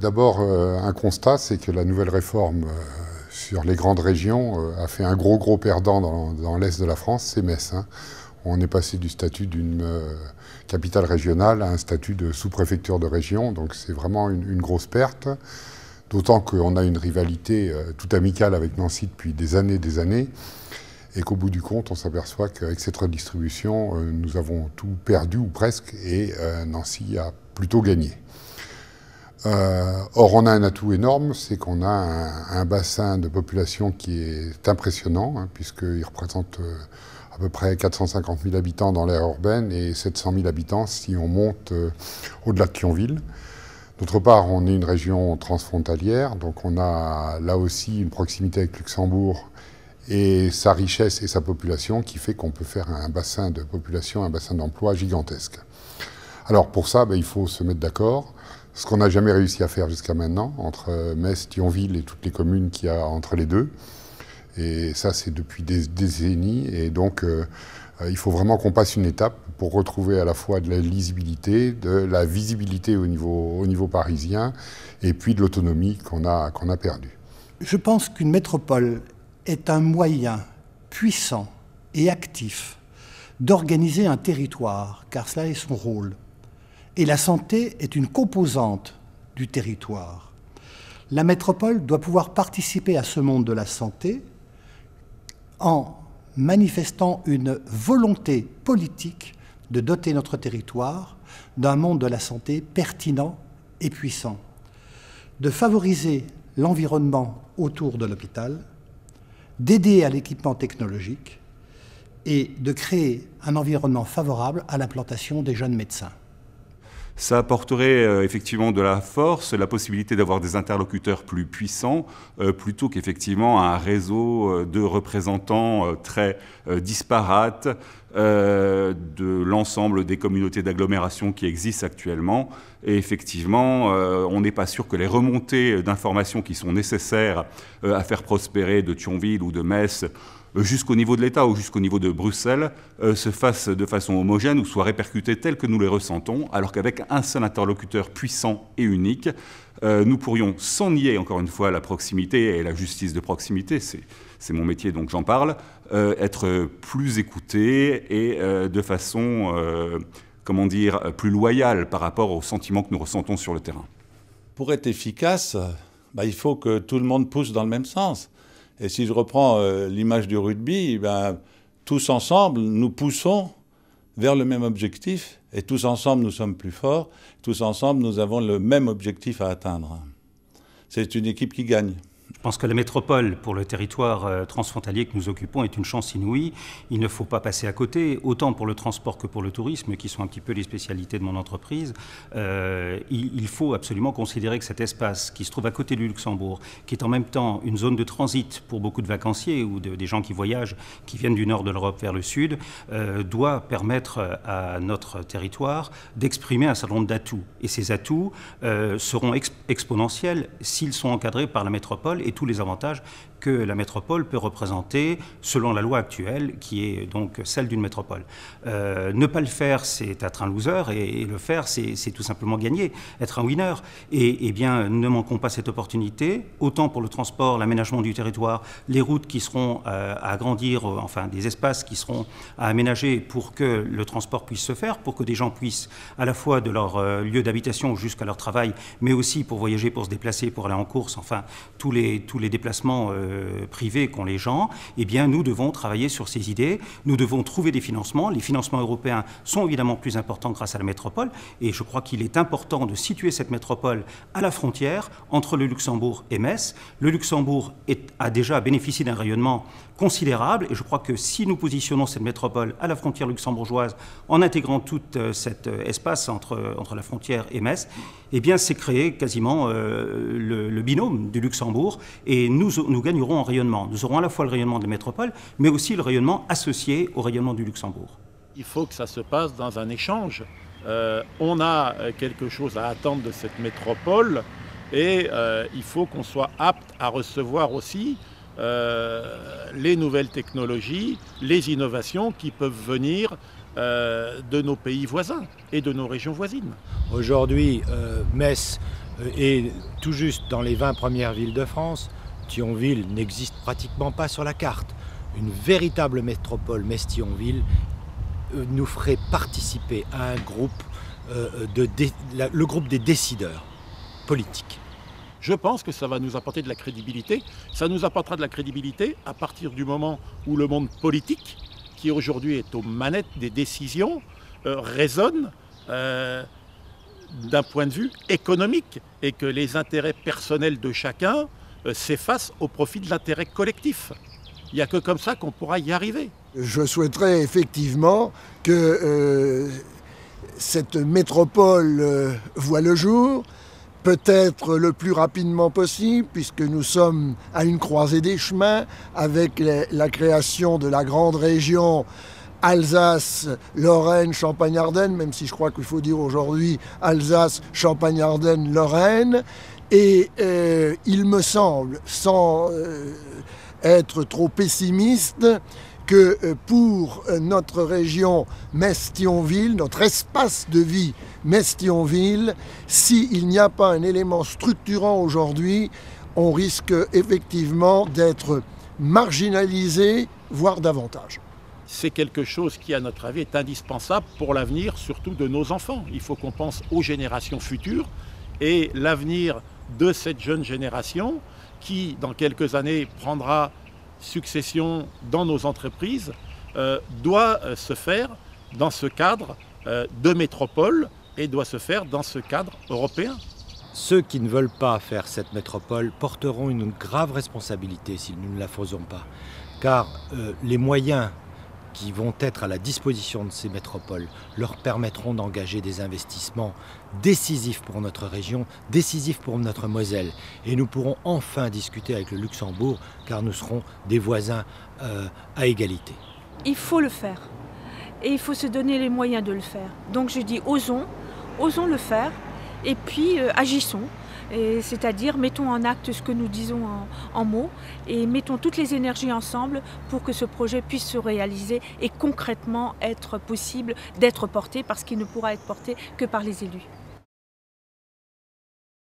D'abord, un constat, c'est que la nouvelle réforme sur les grandes régions a fait un gros perdant dans l'est de la France, c'est Metz. Hein. On est passé du statut d'une capitale régionale à un statut de sous-préfecture de région, donc c'est vraiment une grosse perte. D'autant qu'on a une rivalité toute amicale avec Nancy depuis des années, et qu'au bout du compte, on s'aperçoit qu'avec cette redistribution, nous avons tout perdu, ou presque, et Nancy a plutôt gagné. Or, on a un atout énorme, c'est qu'on a un bassin de population qui est impressionnant, hein, puisqu'il représente à peu près 450 000 habitants dans l'aire urbaine et 700 000 habitants si on monte au-delà de Thionville. D'autre part, on est une région transfrontalière, donc on a là aussi une proximité avec Luxembourg et sa richesse et sa population qui fait qu'on peut faire un bassin de population, un bassin d'emploi gigantesque. Alors pour ça, il faut se mettre d'accord, ce qu'on n'a jamais réussi à faire jusqu'à maintenant, entre Metz, Thionville et toutes les communes qu'il y a entre les deux. Et ça, c'est depuis des décennies, et donc il faut vraiment qu'on passe une étape pour retrouver à la fois de la lisibilité, de la visibilité au niveau parisien, et puis de l'autonomie qu'on a perdue. Je pense qu'une métropole est un moyen puissant et actif d'organiser un territoire, car cela est son rôle. Et la santé est une composante du territoire. La métropole doit pouvoir participer à ce monde de la santé en manifestant une volonté politique de doter notre territoire d'un monde de la santé pertinent et puissant, de favoriser l'environnement autour de l'hôpital, d'aider à l'équipement technologique et de créer un environnement favorable à l'implantation des jeunes médecins. Ça apporterait effectivement de la force, la possibilité d'avoir des interlocuteurs plus puissants, plutôt qu'effectivement un réseau de représentants très disparates de l'ensemble des communautés d'agglomération qui existent actuellement. Et effectivement, on n'est pas sûr que les remontées d'informations qui sont nécessaires à faire prospérer de Thionville ou de Metz jusqu'au niveau de l'État ou jusqu'au niveau de Bruxelles, se fassent de façon homogène ou soient répercutées telles que nous les ressentons, alors qu'avec un seul interlocuteur puissant et unique, nous pourrions, sans nier encore une fois la proximité et la justice de proximité, c'est mon métier donc j'en parle, être plus écoutés et de façon, comment dire, plus loyale par rapport aux sentiments que nous ressentons sur le terrain. Pour être efficace, il faut que tout le monde pousse dans le même sens. Et si je reprends l'image du rugby, tous ensemble, nous poussons vers le même objectif. Et tous ensemble, nous sommes plus forts. Tous ensemble, nous avons le même objectif à atteindre. C'est une équipe qui gagne. Je pense que la métropole, pour le territoire transfrontalier que nous occupons, est une chance inouïe. Il ne faut pas passer à côté, autant pour le transport que pour le tourisme, qui sont un petit peu les spécialités de mon entreprise. Il faut absolument considérer que cet espace qui se trouve à côté du Luxembourg, qui est en même temps une zone de transit pour beaucoup de vacanciers ou des gens qui voyagent, qui viennent du nord de l'Europe vers le sud, doit permettre à notre territoire d'exprimer un certain nombre d'atouts. Et ces atouts seront exponentiels s'ils sont encadrés par la métropole et tous les avantages que la métropole peut représenter selon la loi actuelle, qui est donc celle d'une métropole. Ne pas le faire, c'est être un loser, et le faire, c'est tout simplement gagner, être un winner. Et bien, ne manquons pas cette opportunité, autant pour le transport, l'aménagement du territoire, les routes qui seront à agrandir, enfin des espaces qui seront à aménager pour que le transport puisse se faire, pour que des gens puissent à la fois de leur lieu d'habitation jusqu'à leur travail, mais aussi pour voyager, pour se déplacer, pour aller en course, enfin tous les déplacements privés qu'ont les gens, eh bien nous devons travailler sur ces idées, nous devons trouver des financements. Les financements européens sont évidemment plus importants grâce à la métropole, et je crois qu'il est important de situer cette métropole à la frontière entre le Luxembourg et Metz. Le Luxembourg a déjà bénéficié d'un rayonnement considérable, et je crois que si nous positionnons cette métropole à la frontière luxembourgeoise en intégrant tout cet espace entre la frontière et Metz, eh bien c'est créer quasiment le binôme du Luxembourg, et nous gagnerons en rayonnement. Nous aurons à la fois le rayonnement de la métropole, mais aussi le rayonnement associé au rayonnement du Luxembourg. Il faut que ça se passe dans un échange. On a quelque chose à attendre de cette métropole, et il faut qu'on soit apte à recevoir aussi les nouvelles technologies, les innovations qui peuvent venir de nos pays voisins et de nos régions voisines. Aujourd'hui, Metz Et tout juste dans les 20 premières villes de France, Thionville n'existe pratiquement pas sur la carte. Une véritable métropole Metz-Thionville nous ferait participer à un groupe, le groupe des décideurs politiques. Je pense que ça va nous apporter de la crédibilité. Ça nous apportera de la crédibilité à partir du moment où le monde politique, qui aujourd'hui est aux manettes des décisions, raisonne d'un point de vue économique et que les intérêts personnels de chacun s'effacent au profit de l'intérêt collectif. Il n'y a que comme ça qu'on pourra y arriver. Je souhaiterais effectivement que cette métropole voie le jour, peut-être le plus rapidement possible, puisque nous sommes à une croisée des chemins avec la création de la grande région Alsace, Lorraine, Champagne-Ardenne, même si je crois qu'il faut dire aujourd'hui Alsace, Champagne-Ardenne, Lorraine. Et il me semble, sans être trop pessimiste, que pour notre région Metz-Thionville, notre espace de vie Metz-Thionville, s'il n'y a pas un élément structurant aujourd'hui, on risque effectivement d'être marginalisé, voire davantage. C'est quelque chose qui, à notre avis, est indispensable pour l'avenir, surtout de nos enfants. Il faut qu'on pense aux générations futures et l'avenir de cette jeune génération qui, dans quelques années, prendra succession dans nos entreprises, doit se faire dans ce cadre de métropole et doit se faire dans ce cadre européen. Ceux qui ne veulent pas faire cette métropole porteront une grave responsabilité si nous ne la faisons pas. Car les moyens qui vont être à la disposition de ces métropoles leur permettront d'engager des investissements décisifs pour notre région, décisifs pour notre Moselle. Et nous pourrons enfin discuter avec le Luxembourg, car nous serons des voisins à égalité. Il faut le faire. Et il faut se donner les moyens de le faire. Donc je dis osons le faire, et puis agissons. C'est-à-dire mettons en acte ce que nous disons en mots et mettons toutes les énergies ensemble pour que ce projet puisse se réaliser et concrètement être possible d'être porté, parce qu'il ne pourra être porté que par les élus.